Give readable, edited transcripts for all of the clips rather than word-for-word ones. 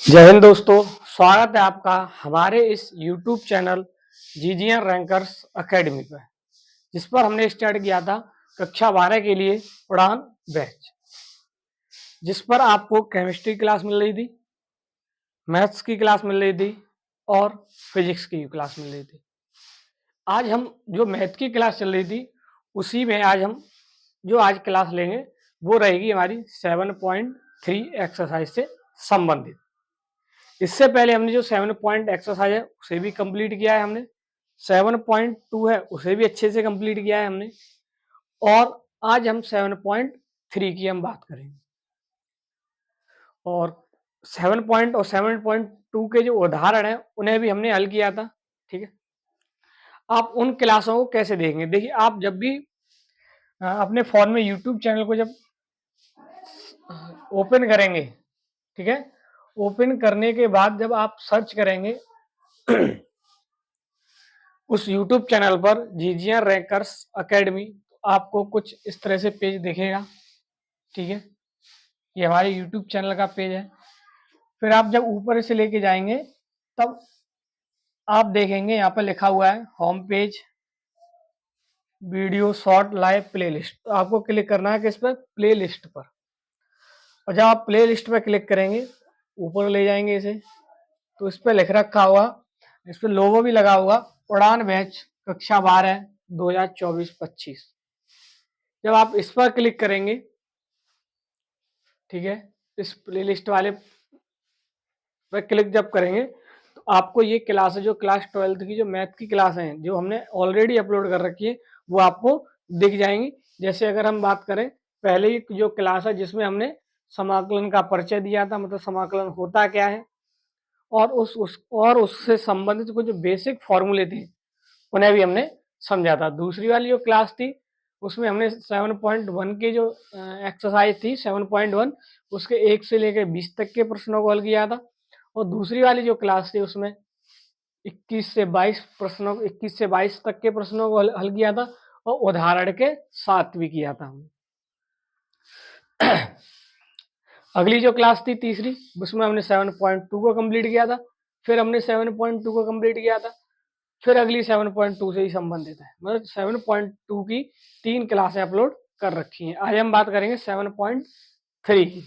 जय हिंद दोस्तों, स्वागत है आपका हमारे इस YouTube channel GGN rankers academy पर, जिस पर हमने स्टार्ट किया था कक्षा 12 के लिए उड़ान बैच, जिस पर आपको केमिस्ट्री क्लास मिल रही थी, मैथ्स की क्लास मिल रही थी और फिजिक्स की क्लास मिल रही थी। आज हम जो मैथ की क्लास चल रही थी उसी में आज क्लास लेंगे वो रहेगी हमारी 7.3 एक्सरसाइज से संबंधित। इससे पहले हमने जो 7 पॉइंट एक्सरसाइज है उसे भी कंप्लीट किया है हमने, 7.2 है उसे भी अच्छे से कंप्लीट किया है हमने, और आज हम 7.3 की हम बात करेंगे। और 7 पॉइंट और 7.2 के जो उदाहरण है उन्हें भी हमने हल किया था। ठीक है, आप उन क्लासों को कैसे देखेंगे? देखिए, आप जब भी अपने फोन में यूट्यूब चैनल को जब ओपन करेंगे, ठीक है, ओपन करने के बाद जब आप सर्च करेंगे उस यूट्यूब चैनल पर जीजीएन रैंकर्स एकेडमी, तो आपको कुछ इस तरह से पेज दिखेगा। ठीक है, ये हमारे यूट्यूब चैनल का पेज है। फिर आप जब ऊपर से लेके जाएंगे तब आप देखेंगे यहाँ पर लिखा हुआ है home page, video short live playlist. तो आपको क्लिक करना है किस पर? प्लेलिस्ट पर। और जब आप प्लेलिस्ट पर क्लिक करेंगे, ऊपर ले जाएंगे इसे, तो इस पर लिख रखा हुआ, इस पर लोगो भी लगा हुआ, उड़ान बैच कक्षा 12 2024-25। जब आप इस पर क्लिक करेंगे, ठीक है, इस प्लेलिस्ट वाले पर क्लिक जब करेंगे तो आपको ये क्लास है, जो क्लास 12th की जो मैथ की क्लास है जो हमने ऑलरेडी अपलोड कर रखी है, वो आपको दिख जाएंगी। जैसे अगर हम बात करें, पहले ही जो क्लास है जिसमें हमने समाकलन का परिचय दिया था, मतलब समाकलन होता क्या है, और उससे संबंधित कुछ बेसिक फॉर्मूले थे उन्हें भी हमने समझा था। दूसरी वाली जो क्लास थी उसमें हमने 7.1 की जो एक्सरसाइज थी 7.1, उसके 1 से लेकर 20 तक के प्रश्नों को हल किया था। और दूसरी वाली जो क्लास थी उसमें 21 से 22 तक के प्रश्नों को हल किया था, और उदाहरण के साथ भी किया था हमने। अगली जो क्लास थी तीसरी, उसमें हमने 7.2 को कंप्लीट किया था। फिर हमने 7.2 को कंप्लीट किया था। फिर अगली 7.2 से ही संबंधित है, मतलब 7.2 की 3 क्लासें अपलोड कर रखी हैं। आज हम बात करेंगे 7.3 की।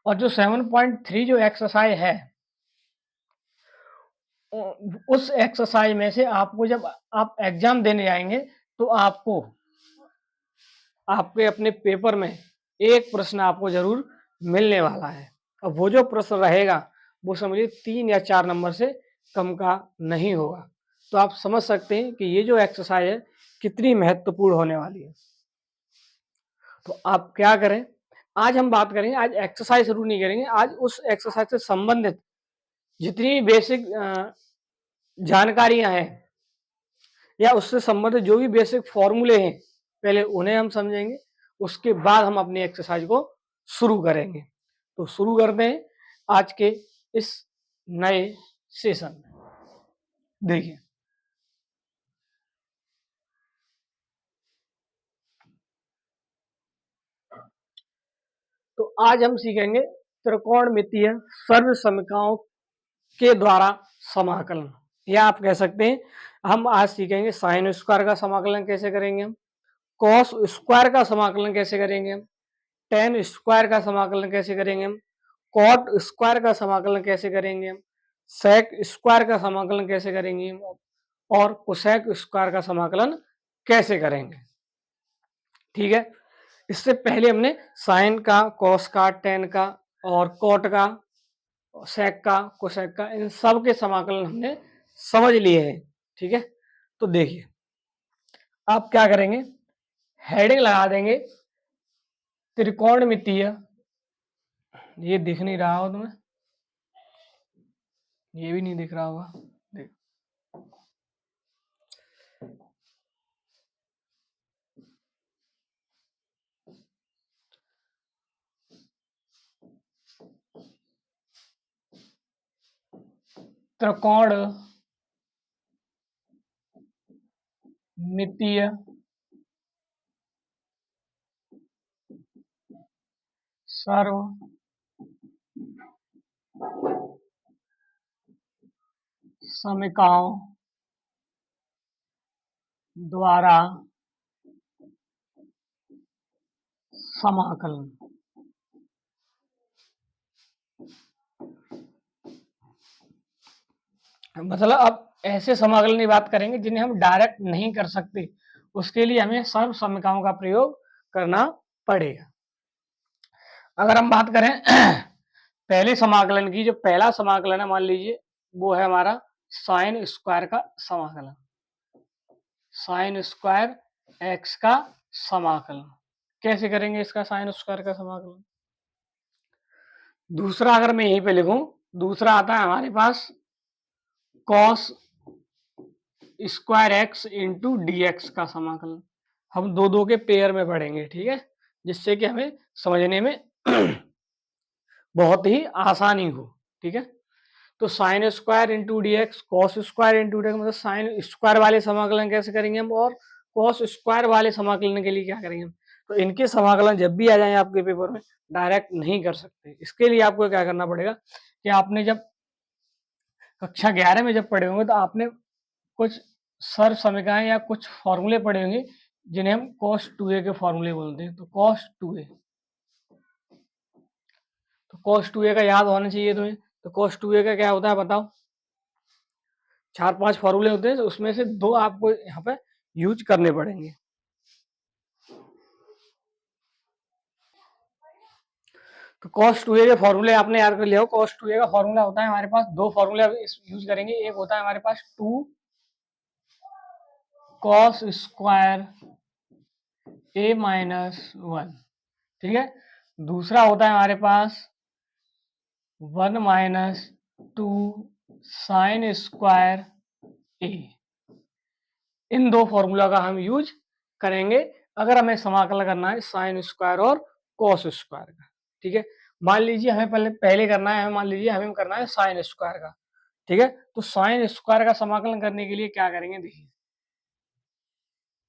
और जो 7.3 जो एक्सरसाइज है, उस एक्सरसाइज में से आपको जब आप एग्जाम देने जाएंगे तो आपको आपके अपने पेपर में एक प्रश्न आपको जरूर मिलने वाला है। अब वो जो प्रश्न रहेगा वो समझिए 3 या 4 नंबर से कम का नहीं होगा। तो आप समझ सकते हैं कि ये जो एक्सरसाइज है कितनी महत्वपूर्ण होने वाली है। तो आप क्या करें, आज हम बात करेंगे, आज एक्सरसाइज शुरू नहीं करेंगे, आज उस एक्सरसाइज से संबंधित जितनी बेसिक जानकारियां हैं या उससे संबंधित जो भी बेसिक फॉर्मूले हैं पहले उन्हें हम समझेंगे, उसके बाद हम अपनी एक्सरसाइज को शुरू करेंगे। तो शुरू करते हैं आज के इस नए सेशन में। देखिए, तो आज हम सीखेंगे त्रिकोणमितीय सर्वसमीकरणों के द्वारा समाकलन, या आप कह सकते हैं हम आज सीखेंगे साइन स्क्वायर का समाकलन कैसे करेंगे, हम कॉस स्क्वायर का समाकलन कैसे करेंगे, हम टेन स्क्वायर का समाकलन कैसे करेंगे, हम कॉट स्क्वायर का समाकलन कैसे करेंगे, हम सेक स्क्वायर का समाकलन कैसे करेंगे, हम और कोसेक स्क्वायर का समाकलन कैसे करेंगे। ठीक है, इससे पहले हमने साइन का, कॉस का, टेन का और कॉट का, सेक का, कोसेक का, इन सब के समाकलन हमने समझ लिए हैं। ठीक है, तो देखिए आप क्या करेंगे, हेडिंग लगा देंगे त्रिकोणमितीय, ये दिख नहीं रहा हो तुम्हें, ये भी नहीं दिख रहा होगा, देख, त्रिकोण मितीय सर्व समीकरणों द्वारा समाकलन। मतलब अब ऐसे समाकलन की बात करेंगे जिन्हें हम डायरेक्ट नहीं कर सकते, उसके लिए हमें सर्व समीकरणों का प्रयोग करना पड़ेगा। अगर हम बात करें पहले समाकलन की, जो पहला समाकलन है मान लीजिए वो है हमारा साइन स्क्वायर का समाकलन, साइन स्क्वायर एक्स का समाकलन। कैसे करेंगे इसका साइन स्क्वायर का समाकलन? दूसरा अगर मैं यहीं पे लिखूं, दूसरा आता है हमारे पास cos square x into d x का समाकलन। हम दो दो के पेयर में पढ़ेंगे, ठीक है, जिससे कि हमें समझने में बहुत ही आसानी हो, ठीक है। तो sine square into d x, cos square into d x, मतलब साइन स्क्वायर वाले समाकलन कैसे करेंगे हम, और कॉस स्क्वायर वाले समाकलन के लिए क्या करेंगे हम। तो इनके समाकलन जब भी आ जाए आपके पेपर में, डायरेक्ट नहीं कर सकते। इसके लिए आपको क्या करना पड़ेगा कि आपने जब कक्षा 11 में जब पढ़े होंगे तो आपने कुछ सर्व समीकरण या कुछ फॉर्मूले पढ़े होंगे जिन्हें हम cos 2a के फॉर्मूले बोलते हैं। तो cos 2a, तो cos 2a का याद होना चाहिए तुम्हें। तो cos 2a का क्या होता है बताओ? 4-5 फॉर्मूले होते हैं, तो उसमें से दो आपको यहाँ पे यूज करने पड़ेंगे। तो cos 2a के फॉर्मूले आपने याद कर लिया हो। cos 2a का फॉर्मूला होता है हमारे पास, दो फॉर्मूले यूज करेंगे। एक होता है हमारे पास 2 cos स्क्वायर a माइनस 1, ठीक है। दूसरा होता है हमारे पास 1 माइनस 2 साइन स्क्वायर ए। इन दो फॉर्मूला का हम यूज करेंगे अगर हमें समाकलन करना है साइन स्क्वायर और कॉस स्क्वायर का, ठीक है। मान लीजिए हमें पहले करना है, मान लीजिए हमें करना है साइन स्क्वायर का, ठीक है। तो साइन स्क्वायर का समाकलन करने के लिए क्या करेंगे देखिए,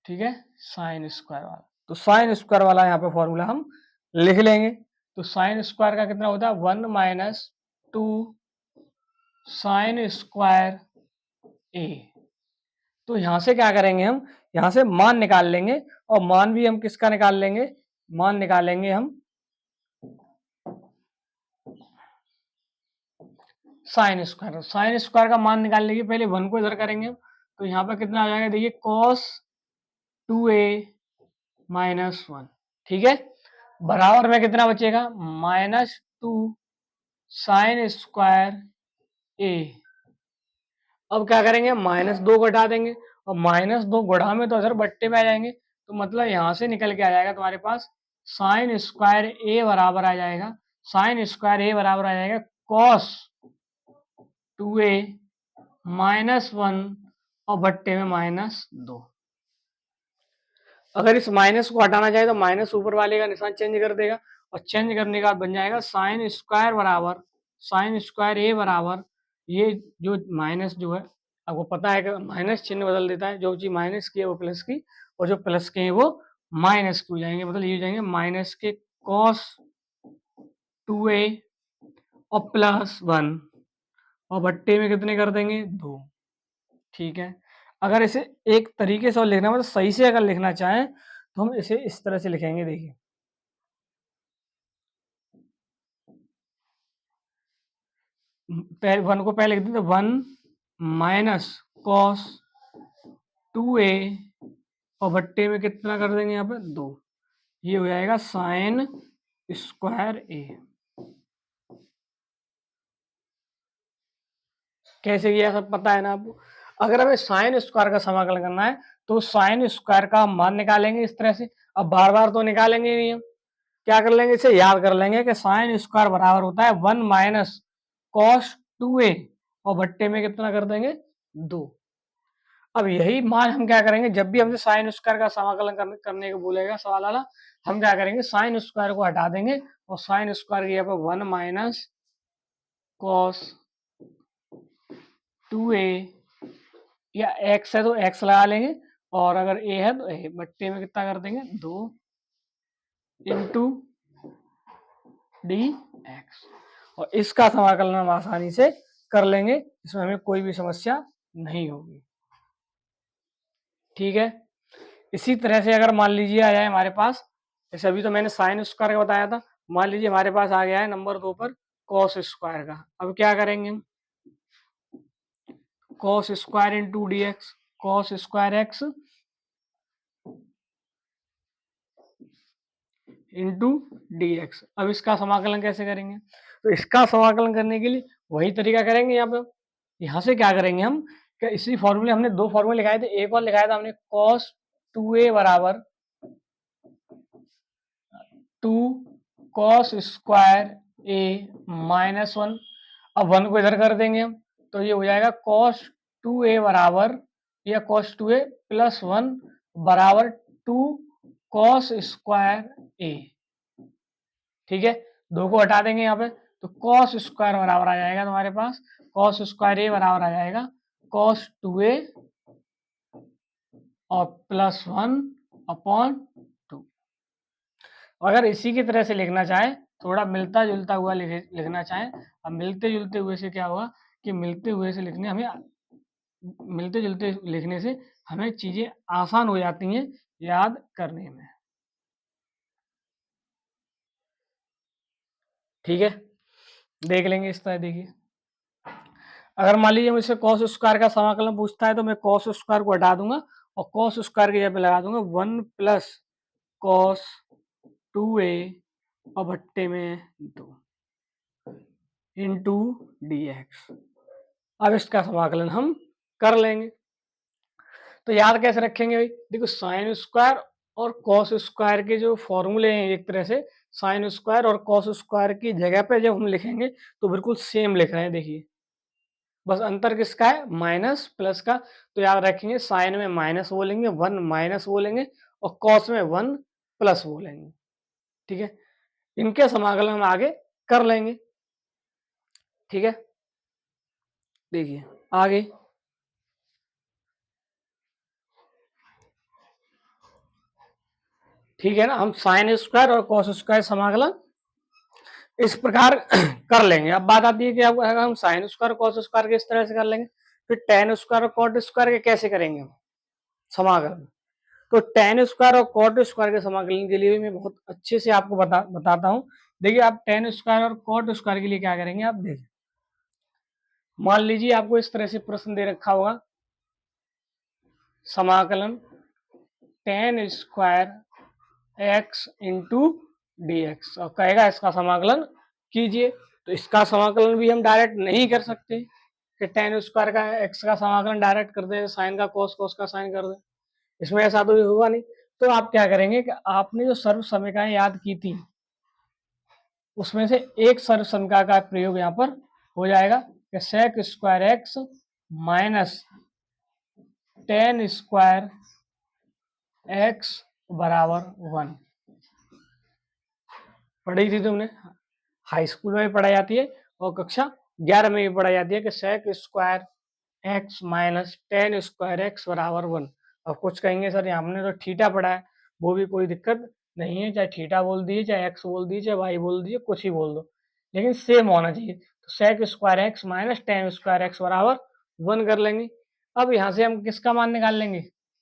ठीक है, साइन स्क्वायर वाला। तो साइन स्क्वायर वाला यहाँ पे फॉर्मूला हम लिख लेंगे। तो साइन स्क्वायर का कितना होता है 1 माइनस 2 साइन स्क्वायर ए। तो यहां से क्या करेंगे हम, यहां से मान निकाल लेंगे, और मान भी हम किसका निकाल लेंगे, मान निकालेंगे हम साइन स्क्वायर। साइन स्क्वायर का मान निकालने के पहले 1 को इधर करेंगे, तो यहाँ पे कितना आ जाएगा देखिए cos 2a माइनस 1, ठीक है। बराबर में कितना बचेगा माइनस 2 साइन स्क्वायर ए। अब क्या करेंगे माइनस 2 घटा देंगे, और माइनस 2 गुणा में तो इधर बट्टे में आ जाएंगे, तो मतलब यहां से निकल के आ जाएगा तुम्हारे पास साइन स्क्वायर ए बराबर आ जाएगा, साइन स्क्वायर ए बराबर आ जाएगा cos 2a माइनस 1 और बट्टे में माइनस 2। अगर इस माइनस को हटाना चाहे तो माइनस ऊपर वाले का निशान चेंज कर देगा, और चेंज करने के बाद बन जाएगा साइन स्क्वायर बराबर, साइन स्क्वायर ए बराबर, ये जो माइनस जो है आपको पता है कि माइनस चिन्ह बदल देता है, जो चीज माइनस की है वो प्लस की, और जो प्लस के हैं वो माइनस की हो जाएंगे, मतलब ये हो जाएंगे माइनस के cos 2a और प्लस 1, और बट्टे में कितने कर देंगे 2, ठीक है। अगर इसे एक तरीके से और लिखना मतलब सही से अगर लिखना चाहें तो हम इसे इस तरह से लिखेंगे, देखिए वन को पहले लिख दें तो 1 माइनस कॉस 2a और बट्टे में कितना कर देंगे यहाँ पे 2, ये हो जाएगा साइन स्क्वायर ए। कैसे किया सब पता है ना आपको। अगर हमें साइन स्क्वायर का समाकलन करना है तो साइन स्क्वायर का मान निकालेंगे इस तरह से। अब बार बार तो निकालेंगे नहीं हम, क्या कर लेंगे इसे याद कर लेंगे कि साइन स्क्वायर बराबर होता है 1 माइनस कॉस 2a और बट्टे में कितना कर देंगे 2। अब यही मान हम क्या करेंगे, जब भी हमसे साइन स्क्वायर का समाकलन करने को बोलेगा सवाल वाला, हम क्या करेंगे साइन स्क्वायर को हटा देंगे, और साइन स्क्वायर की जगह 1 माइनस कॉस 2a, या x है तो x लगा लेंगे, और अगर a है तो a, बट्टे में कितना कर देंगे 2 इंटू डी एक्स, और इसका समाकलन हम आसानी से कर लेंगे, इसमें हमें कोई भी समस्या नहीं होगी। ठीक है, इसी तरह से अगर मान लीजिए आ जाए हमारे पास, जैसे अभी तो मैंने साइन स्क्वायर का बताया था, मान लीजिए हमारे पास आ गया है नंबर 2 पर कॉस स्क्वायर का। अब क्या करेंगे हम, cos square into d x, cos square x into d x. अब इसका समाकलन कैसे करेंगे, तो इसका समाकलन करने के लिए वही तरीका करेंगे। यहाँ पे यहाँ से क्या करेंगे हम, कि इसी फॉर्मूले, हमने दो फॉर्मूले लिखाए थे, एक और लिखाया था हमने कॉस 2a बराबर 2 कॉस स्क्वायर ए माइनस 1। अब 1 को इधर कर देंगे हम, तो ये हो जाएगा कॉस 2a बराबर, या कॉस 2a प्लस 1 बराबर 2 कॉस स्क्वायर ए। ठीक है, 2 को हटा देंगे यहाँ पे, तो कॉस स्क्वायर बराबर आ जाएगा तुम्हारे पास, कॉस स्क्वायर ए बराबर आ जाएगा कॉस 2a और प्लस 1 अपॉन 2। अगर इसी की तरह से लिखना चाहे, थोड़ा मिलता जुलता हुआ लिखना चाहे, अब मिलते जुलते हुए से क्या हुआ कि मिलते हुए से लिखने हमें, मिलते जुलते लिखने से हमें चीजें आसान हो जाती हैं याद करने में। ठीक है, देख लेंगे इस तरह। देखिए, अगर मान लीजिए मुझसे कॉस स्क्वायर का समाकलन पूछता है, तो मैं कॉस स्क्वायर को हटा दूंगा और कॉस स्क्वायर की जगह पे लगा दूंगा 1 प्लस कॉस 2a और भट्टे में 2 इंटू डी एक्स। अब इसका समाकलन हम कर लेंगे। तो याद कैसे रखेंगे भाई, देखो साइन स्क्वायर और कॉस स्क्वायर के जो फॉर्मूले हैं, एक तरह से साइन स्क्वायर और कॉस स्क्वायर की जगह पे जब हम लिखेंगे तो बिल्कुल सेम लिख रहे हैं। देखिए, बस अंतर किसका है, माइनस प्लस का। तो याद रखेंगे, साइन में माइनस बोलेंगे, 1 माइनस बोलेंगे, और कॉस में 1 प्लस बोलेंगे। ठीक है, इनके समाकलन हम आगे कर लेंगे। ठीक है, देखिए आगे, ठीक है ना, हम साइन स्क्वायर और कॉस स्क्वायर समाकलन इस प्रकार कर लेंगे। अब बात आती है कि अब अगर हम साइन स्क्वायर कॉस स्क्वायर के इस तरह से कर लेंगे, फिर टेन स्क्वायर और कॉट स्क्वायर के कैसे करेंगे हम समाकलन। तो टेन स्क्वायर और कॉट स्क्वायर के समाकलन के लिए मैं बहुत अच्छे से आपको बताता हूँ। देखिए, आप टेन स्क्वायर और कॉट स्क्वायर के लिए क्या करेंगे, आप देखिए, मान लीजिए आपको इस तरह से प्रश्न दे रखा होगा, समाकलन ten square x into d x, और कहेगा इसका समाकलन कीजिए। तो इसका समाकलन भी हम डायरेक्ट नहीं कर सकते कि टेन स्क्वायर का एक्स का समाकलन डायरेक्ट कर दे, साइन का कोस, कोस का साइन कर दे, इसमें ऐसा तो होगा नहीं। तो आप क्या करेंगे कि आपने जो सर्व समीकरण याद की थी, उसमें से एक सर्व समीकरण का प्रयोग यहाँ पर हो जाएगा कि sec square x minus tan square x बराबर 1। पढ़ी थी तुमने, हाई स्कूल में भी पढ़ाई जाती है और कक्षा 11 में भी पढ़ाई जाती है कि sec square x minus tan square x बराबर 1। अब कुछ कहेंगे सर हमने तो थीटा पढ़ा है, वो भी कोई दिक्कत नहीं है, चाहे थीटा बोल दीजिए, चाहे एक्स बोल दीजिए, चाहे वाई बोल दीजिए, कुछ ही बोल दो, लेकिन सेम होना चाहिए। तो sec square x minus tan square x बराबर 1 कर लेंगे। अब यहाँ से हम किसका मान निकाल लेंगे,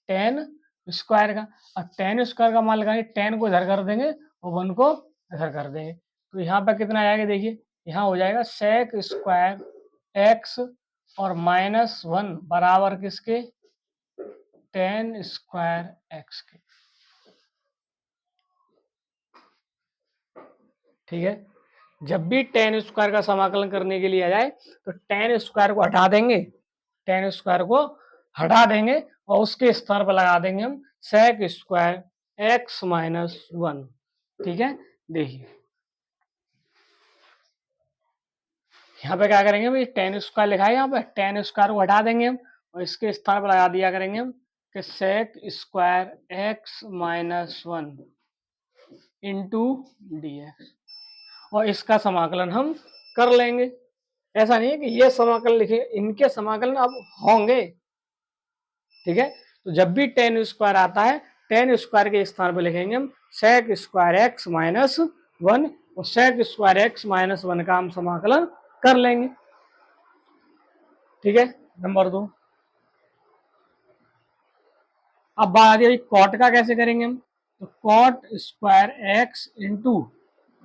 टेन स्क्वायर का। अब टेन स्क्वायर का मान लगाएंगे, टेन को इधर कर देंगे और 1 को इधर कर देंगे। तो यहाँ पर कितना आएगा, देखिए यहाँ हो जाएगा सेक स्क्वायर एक्स और माइनस 1 बराबर किसके, टेन स्क्वायर एक्स के। ठीक है, जब भी टेन स्क्वायर का समाकलन करने के लिए आ जाए तो टेन स्क्वायर को हटा देंगे, टेन स्क्वायर को हटा देंगे और उसके स्थान पर लगा देंगे हम सेक स्क्वायर एक्स माइनस 1। ठीक है, देखिए यहाँ पे क्या करेंगे भाई, टेन स्क्वायर लिखा है, यहाँ पे टेन स्क्वायर को हटा देंगे हम और इसके स्थान पर लगा दिया करेंगे हम कि sec square x minus 1 into d x, और इसका समाकलन हम कर लेंगे। ऐसा नहीं है कि ये समाकलन लिखे, इनके समाकलन अब होंगे। ठीक है, तो जब भी टेन स्क्वायर आता है, टेन स्क्वायर के स्थान पर लिखेंगे हम सेक स्क्वायर एक्स माइनस 1, और सेक स्क्वायर एक्स माइनस 1 का हम समाकलन कर लेंगे। ठीक है। नंबर 2, अब बात आती है कॉट का कैसे करेंगे हम, तो cot square x into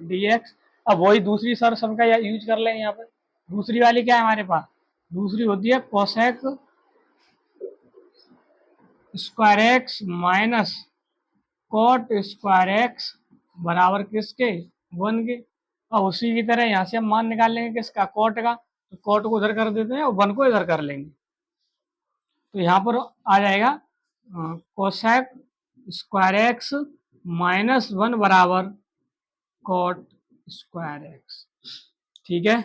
d x. अब वही दूसरी सर सम का यूज कर लेंगे यहाँ पर। दूसरी वाली क्या है हमारे पास, दूसरी होती है cosec square x minus cot square x बराबर किसके, 1 के। अब उसी की तरह यहाँ से हम मान निकाल लेंगे किसका, कॉट का, तो कॉट को उधर कर देते हैं और 1 को इधर कर लेंगे। तो यहाँ पर आ जाएगा कोसेक स्क्वायर एक्स माइनस 1 बराबर कॉट स्क्वायर एक्स। ठीक है,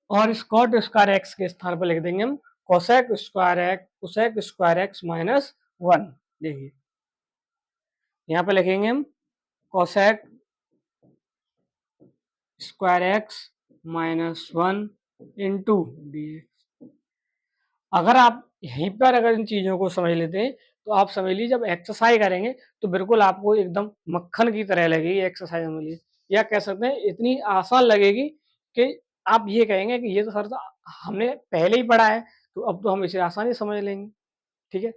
और इस कॉट स्क्वायर एक्स के स्थान पर लिख देंगे हम कोसेक स्क्वायर एक्स माइनस 1। देखिए यहाँ पे लिखेंगे हम cosec square x minus 1 into d x. अगर आप यहीं पर अगर इन चीज़ों को समझ लेते हैं तो आप समझ लीजिए जब एक्सरसाइज करेंगे तो बिल्कुल आपको एकदम मक्खन की तरह लगेगी एक्सरसाइज समझ लीजिए, या कह सकते हैं इतनी आसान लगेगी कि आप ये कहेंगे कि ये तो सर हमने पहले ही पढ़ा है, तो अब तो हम इसे आसानी से समझ लेंगे। ठीक है,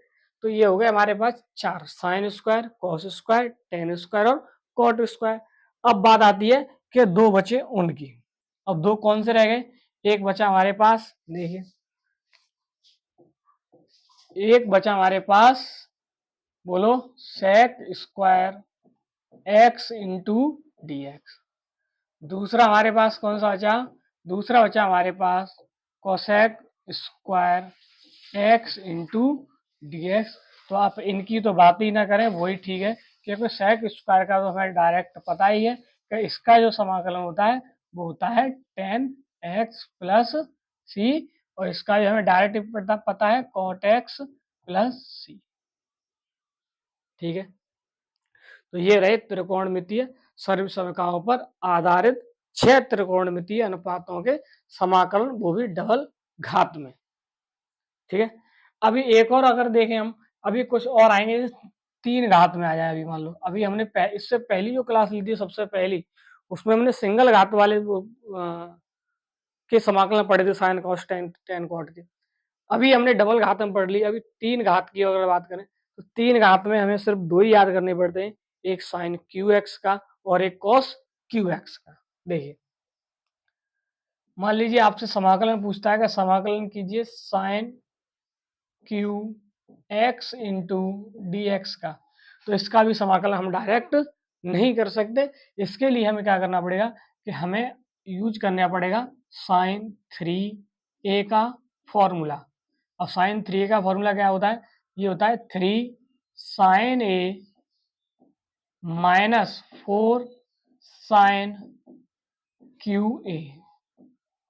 तो ये हो गया हमारे पास 4, sine square, cos square, ten square और कॉट स्क्वायर। अब बात आती है कि 2 बचे उनकी। अब 2 कौन से रह गए, एक बचा हमारे पास, देखिए एक बचा हमारे पास, बोलो sec square x into d x. दूसरा हमारे पास कौन सा बचा, दूसरा बचा हमारे पास cosec square x into d x. तो आप इनकी तो बात ही ना करें, वही ठीक है, क्योंकि सेक स्क्वायर का तो हमें डायरेक्ट पता ही है कि इसका जो समाकलन होता है वो होता है टेन एक्स प्लस सी, और इसका जो हमें डायरेक्ट पता है कॉट एक्स प्लस सी। ठीक है, तो ये रहे त्रिकोणमितीय सर्वसमीकरणों पर आधारित 6 त्रिकोणमितीय अनुपातों के समाकलन, वो भी डबल घात में। ठीक है, अभी एक और अगर देखें हम, अभी कुछ और आएंगे 3 घात में आ जाए। अभी मान लो अभी हमने इससे पहली जो क्लास ली थी सबसे पहली, उसमें हमने सिंगल घात वाले के समाकलन पढ़े थे, साइन कॉस टेन कॉट के। अभी हमने डबल घात में पढ़ ली। अभी 3 घात की अगर बात करें तो 3 घात में हमें सिर्फ 2 ही याद करने पड़ते हैं, एक साइन क्यू एक्स का और एक कॉस क्यू एक्स का। देखिए मान लीजिए आपसे समाकलन पूछता है कि समाकलन कीजिए sine cube x into d x का, तो इसका भी समाकलन हम डायरेक्ट नहीं कर सकते। इसके लिए हमें क्या करना पड़ेगा कि हमें यूज करना पड़ेगा साइन 3a का फॉर्मूला। और साइन 3a का फॉर्मूला क्या होता है, ये होता है 3 sine A minus 4 sine cube A.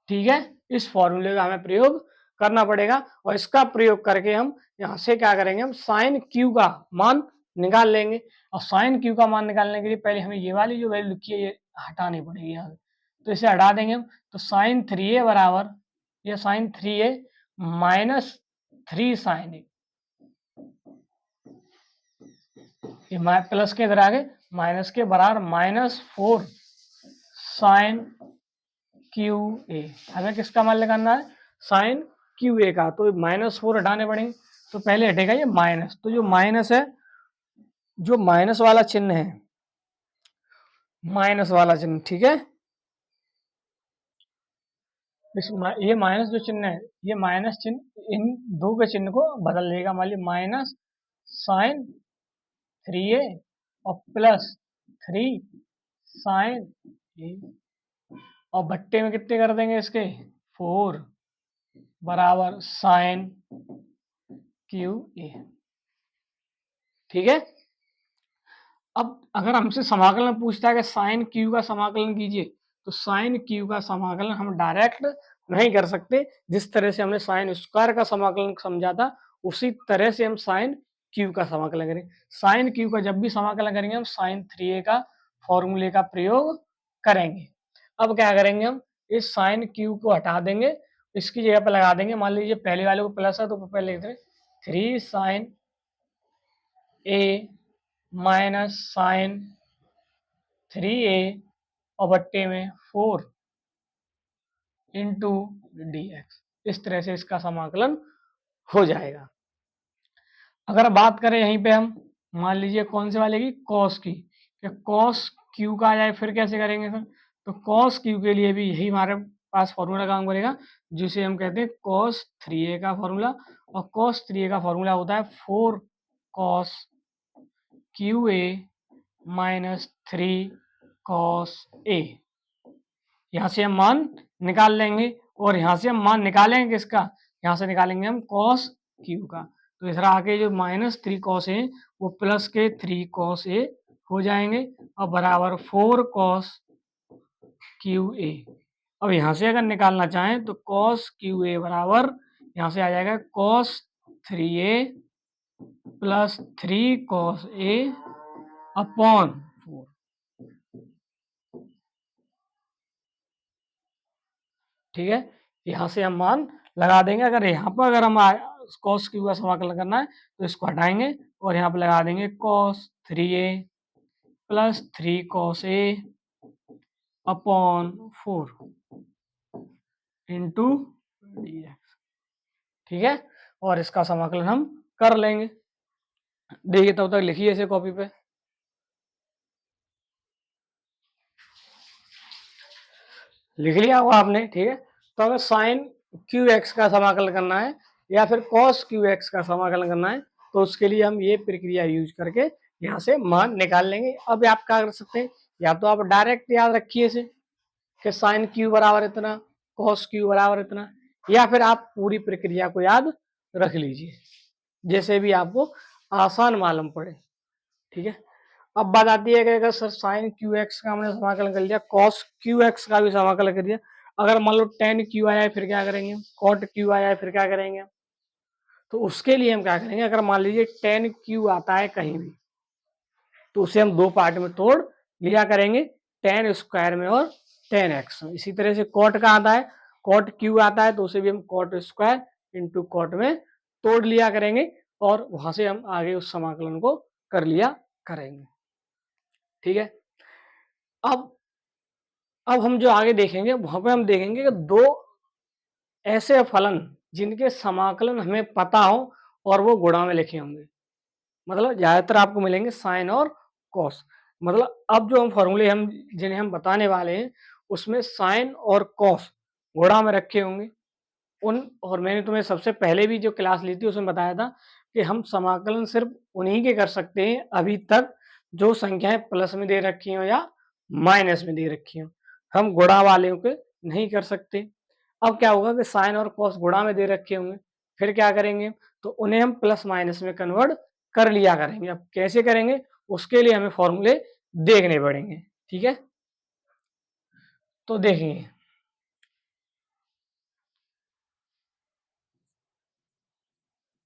ठीक है, इस फॉर्मूले का हमें प्रयोग करना पड़ेगा, और इसका प्रयोग करके हम यहाँ से क्या करेंगे, हम साइन क्यू का मान निकाल लेंगे। और साइन क्यू का मान निकालने के लिए पहले हमें ये वाली जो वैल्यू लिखी है ये हटानी पड़ेगी यहाँ से, तो इसे हटा देंगे हम। तो साइन 3a बराबर, ये साइन 3a माइनस 3 साइन ए, ये प्लस के इधर आगे माइनस के बराबर माइनस 4 साइन क्यू ए। हमें किसका मान निकालना है, साइन क्यू ए का, तो -4 हटाने पड़ेंगे। तो पहले हटेगा ये माइनस, तो जो माइनस है, जो माइनस वाला चिन्ह है, माइनस वाला चिन्ह, ठीक है, ये माइनस जो चिन्ह है, ये माइनस चिन्ह इन दो के चिन्ह को बदल देगा। मान लीजिए माइनस साइन 3a और प्लस 3 साइन ए, और भट्टे में कितने कर देंगे इसके, 4 बराबर साइन क्यू ए। ठीक है, अब अगर हमसे समाकलन पूछता है कि साइन क्यू का समाकलन कीजिए, तो साइन क्यू का समाकलन हम डायरेक्ट नहीं कर सकते। जिस तरह से हमने साइन स्क्वायर का समाकलन समझा था, उसी तरह से हम साइन क्यू का समाकलन करें। साइन क्यू का जब भी समाकलन करेंगे हम साइन 3a का फॉर्मूले का प्रयोग करेंगे। अब क्या करेंगे, हम इस साइन क्यू को हटा देंगे, इसकी जगह पर लगा देंगे। मान लीजिए पहले वाले को प्लस है तो पहले लिख दें 3 sine A minus sign 3a और बट्टे में 4 इंटू डी एक्स। इस तरह से इसका समाकलन हो जाएगा। अगर बात करें यहीं पे हम मान लीजिए कौन से वाले की, कॉस की, कि कॉस क्यू का आ जाए, फिर कैसे करेंगे सर? तो कॉस क्यू के लिए भी यही हमारे पास फॉर्मूला काम करेगा, जिसे हम कहते हैं कॉस 3a का फॉर्मूला। और कॉस 3a का फॉर्मूला होता है 4 cos cube A minus 3 cos A. यहाँ से हम मान निकाल लेंगे, और यहाँ से हम मान निकालेंगे किसका? यहाँ से निकालेंगे हम कॉस क्यू का। तो इधर आके जो -3 कॉस ए वो प्लस के 3 कॉस ए हो जाएंगे, और बराबर 4 कॉस क्यू ए। अब यहाँ से अगर निकालना चाहें तो कॉस क्यू ए बराबर यहाँ से आ जाएगा कॉस 3a प्लस 3 कॉस ए अपॉन 4। ठीक है, यहाँ से हम मान लगा देंगे। अगर यहाँ पर अगर हम कॉस क्यू का समाकलन करना है तो इसको हटाएंगे और यहाँ पर लगा देंगे कॉस 3a प्लस 3 कॉस ए अपॉन 4 इंटू डी एक्स। ठीक है, और इसका समाकलन हम कर लेंगे। देखिए तब तक लिखिए इसे कॉपी पे। लिख लिया होगा आपने, ठीक है। तो अगर साइन क्यू एक्स का समाकलन करना है या फिर कॉस क्यू एक्स का समाकलन करना है तो उसके लिए हम ये प्रक्रिया यूज करके यहाँ से मान निकाल लेंगे। अब आप क्या कर सकते हैं, या तो आप डायरेक्ट याद रखिए इसे कि साइन क्यू बराबर इतना, कॉस क्यू बराबर इतना, या फिर आप पूरी प्रक्रिया को याद रख लीजिए, जैसे भी आपको आसान मालूम पड़े। ठीक है, अब बात आती है कि अगर सर साइन क्यू एक्स का हमने समाकलन कर लिया, कॉस क्यू एक्स का भी समाकलन कर दिया, अगर मान लो टेन क्यू आया है फिर क्या करेंगे, कॉट क्यू आया है फिर क्या करेंगे? तो उसके लिए हम क्या करेंगे, अगर मान लीजिए टेन क्यू आता है कहीं भी तो उसे हम दो पार्ट में तोड़ लिया करेंगे, टेन स्क्वायर में और टेन एक्स में। इसी तरह से कॉट का आता है, कॉट क्यू आता है तो उसे भी हम कॉट स्क्वायर इंटू कॉट में तोड़ लिया करेंगे, और वहां से हम आगे उस समाकलन को कर लिया करेंगे। ठीक है, अब हम जो आगे देखेंगे वहां पे हम देखेंगे कि दो ऐसे फलन जिनके समाकलन हमें पता हो और वो गुणा में लिखे होंगे। मतलब ज्यादातर आपको मिलेंगे साइन और कॉस। मतलब अब जो हम फॉर्मूले हम जिन्हें हम बताने वाले हैं उसमें साइन और कॉस गुणा में रखे होंगे उन। और मैंने तुम्हें सबसे पहले भी जो क्लास ली थी उसमें बताया था कि हम समाकलन सिर्फ उन्हीं के कर सकते हैं अभी तक जो संख्याएं प्लस में दे रखी हो या माइनस में दे रखी हो, हम गुणा वाले के नहीं कर सकते। अब क्या होगा कि साइन और कॉस गुणा में दे रखे होंगे, फिर क्या करेंगे, तो उन्हें हम प्लस माइनस में कन्वर्ट कर लिया करेंगे। अब कैसे करेंगे उसके लिए हमें फॉर्मूले देखने पड़ेंगे। ठीक है, तो देखिए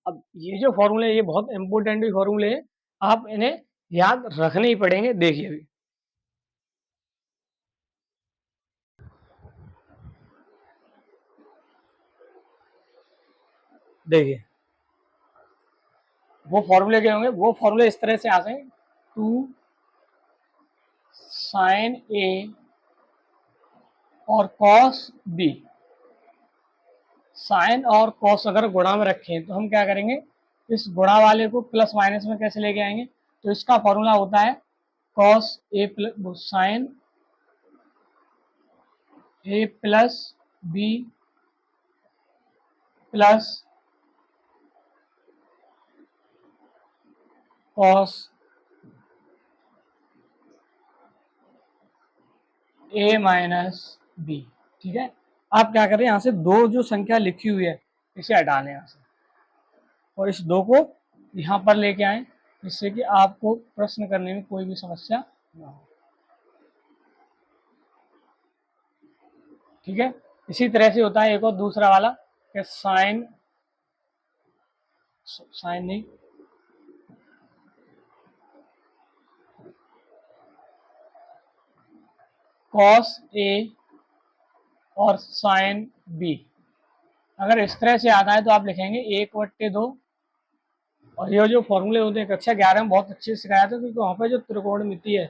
अब ये जो फॉर्मूले ये बहुत इंपॉर्टेंट भी फॉर्मूले हैं, आप इन्हें याद रखने ही पड़ेंगे। देखिए अभी देखिए वो फॉर्मूले क्या होंगे, वो फॉर्मूले इस तरह से आते हैं, टू साइन ए और कॉस बी। साइन और कॉस अगर गुणा में रखें तो हम क्या करेंगे, इस गुणा वाले को प्लस माइनस में कैसे लेके आएंगे, तो इसका फॉर्मूला होता है cos A plus sign A plus B plus cos A minus B. ठीक है, आप क्या करें, यहाँ से दो जो संख्या लिखी हुई है इसे हटा लें यहाँ से, और इस दो को यहाँ पर लेके आए, जिससे कि आपको प्रश्न करने में कोई भी समस्या ना हो। ठीक है, इसी तरह से होता है एक और दूसरा वाला कि साइन साइन नहीं कॉस ए और साइन बी। अगर इस तरह से आता है तो आप लिखेंगे 1/2। और ये जो फॉर्मूले होते हैं कक्षा 11 में बहुत अच्छे से सिखाया था, क्योंकि वहाँ पे जो त्रिकोणमिति है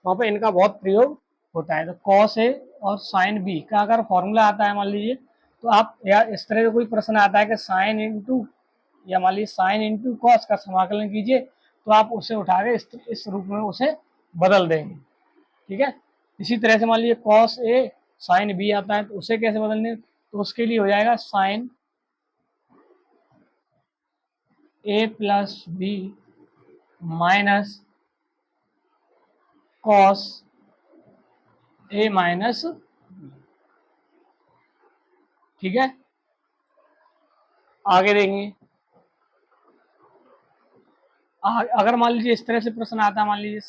वहाँ पे इनका बहुत प्रयोग होता है। तो कॉस ए और साइन बी का अगर फॉर्मूला आता है मान लीजिए, तो आप या इस तरह का कोई प्रश्न आता है कि साइन इंटू या मान लीजिए साइन इंटू कॉस का समाकलन कीजिए, तो आप उसे उठा के इस रूप में उसे बदल देंगे। ठीक है। इसी तरह से मान लीजिए कॉस ए साइन बी आता है, तो उसे कैसे बदलने, तो उसके लिए हो जाएगा sign A plus B minus cos A minus, ठीक है। आगे देखेंगे, अगर मान लीजिए इस तरह से प्रश्न आता है, मान लीजिए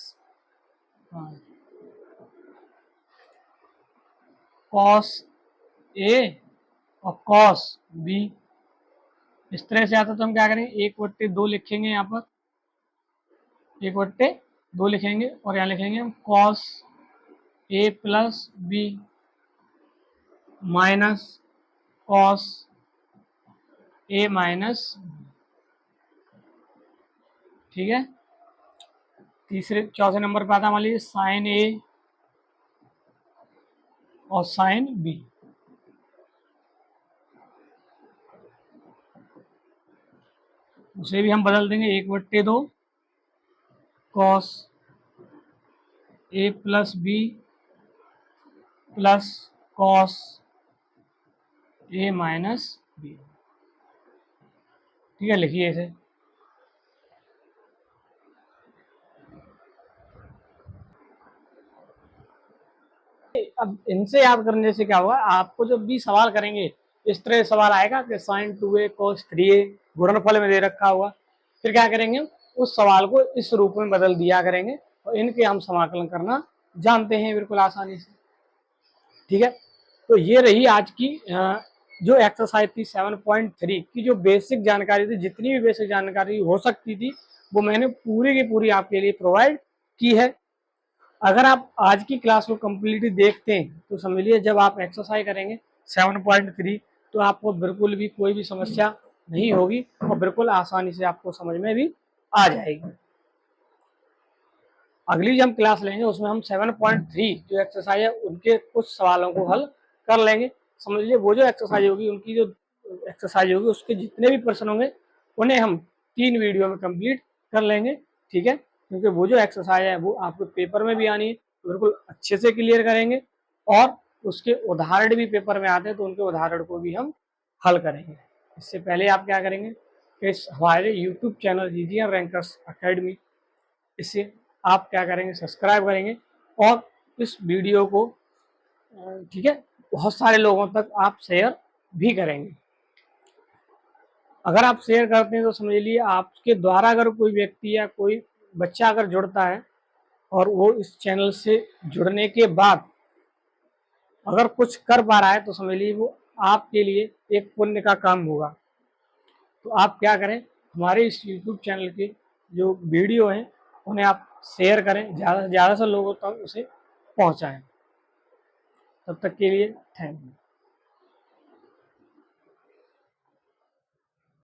कॉस ए और कॉस बी इस तरह से आता, तो हम क्या करेंगे, 1/2 लिखेंगे, यहाँ पर 1/2 लिखेंगे और यहाँ लिखेंगे हम cos A plus B minus cos A minus, ठीक है। चौथे नंबर पर आता मान लीजिए साइन ए और साइन बी, उसे भी हम बदल देंगे, 1/2 cos A plus B plus cos A minus B, ठीक है। लिखिए इसे, अब इनसे याद करने से क्या होगा, आपको जब भी सवाल करेंगे इस तरह सवाल आएगा कि साइन 2a cos 3a गुणनफल में दे रखा होगा, फिर क्या करेंगे, उस सवाल को इस रूप में बदल दिया करेंगे और इनके हम समाकलन करना जानते हैं बिल्कुल आसानी से। ठीक है। तो ये रही आज की जो एक्सरसाइज थी 7.3 की, जो बेसिक जानकारी थी, जितनी भी बेसिक जानकारी हो सकती थी वो मैंने पूरी की पूरी आपके लिए प्रोवाइड की है। अगर आप आज की क्लास को कम्प्लीटली देखते हैं तो समझिए जब आप एक्सरसाइज करेंगे 7.3 तो आपको बिल्कुल भी कोई भी समस्या नहीं होगी और बिल्कुल आसानी से आपको समझ में भी आ जाएगी। अगली जो हम क्लास लेंगे उसमें हम 7.3 जो एक्सरसाइज है उनके कुछ सवालों को हल कर लेंगे। समझ लीजिए वो जो एक्सरसाइज होगी, उनकी जो एक्सरसाइज होगी, उसके जितने भी प्रश्न होंगे उन्हें हम 3 वीडियो में कंप्लीट कर लेंगे। ठीक है। क्योंकि वो जो एक्सरसाइज है वो आपको पेपर में भी आनी है, तो बिल्कुल अच्छे से क्लियर करेंगे और उसके उदाहरण भी पेपर में आते हैं तो उनके उदाहरण को भी हम हल करेंगे। इससे पहले आप क्या करेंगे, इस हमारे YouTube channel GGM rankers academy, इससे आप क्या करेंगे, सब्सक्राइब करेंगे और इस वीडियो को ठीक है बहुत सारे लोगों तक आप शेयर भी करेंगे। अगर आप शेयर करते हैं तो समझ लीजिए आपके द्वारा अगर कोई व्यक्ति या कोई बच्चा अगर जुड़ता है और वो इस चैनल से जुड़ने के बाद अगर कुछ कर पा रहा है तो समझ लीजिए वो आपके लिए एक पुण्य का काम होगा। तो आप क्या करें, हमारे इस यूट्यूब चैनल के जो वीडियो हैं उन्हें आप शेयर करें, ज़्यादा से लोगों तक उसे पहुंचाएं। तब तक के लिए थैंक यू।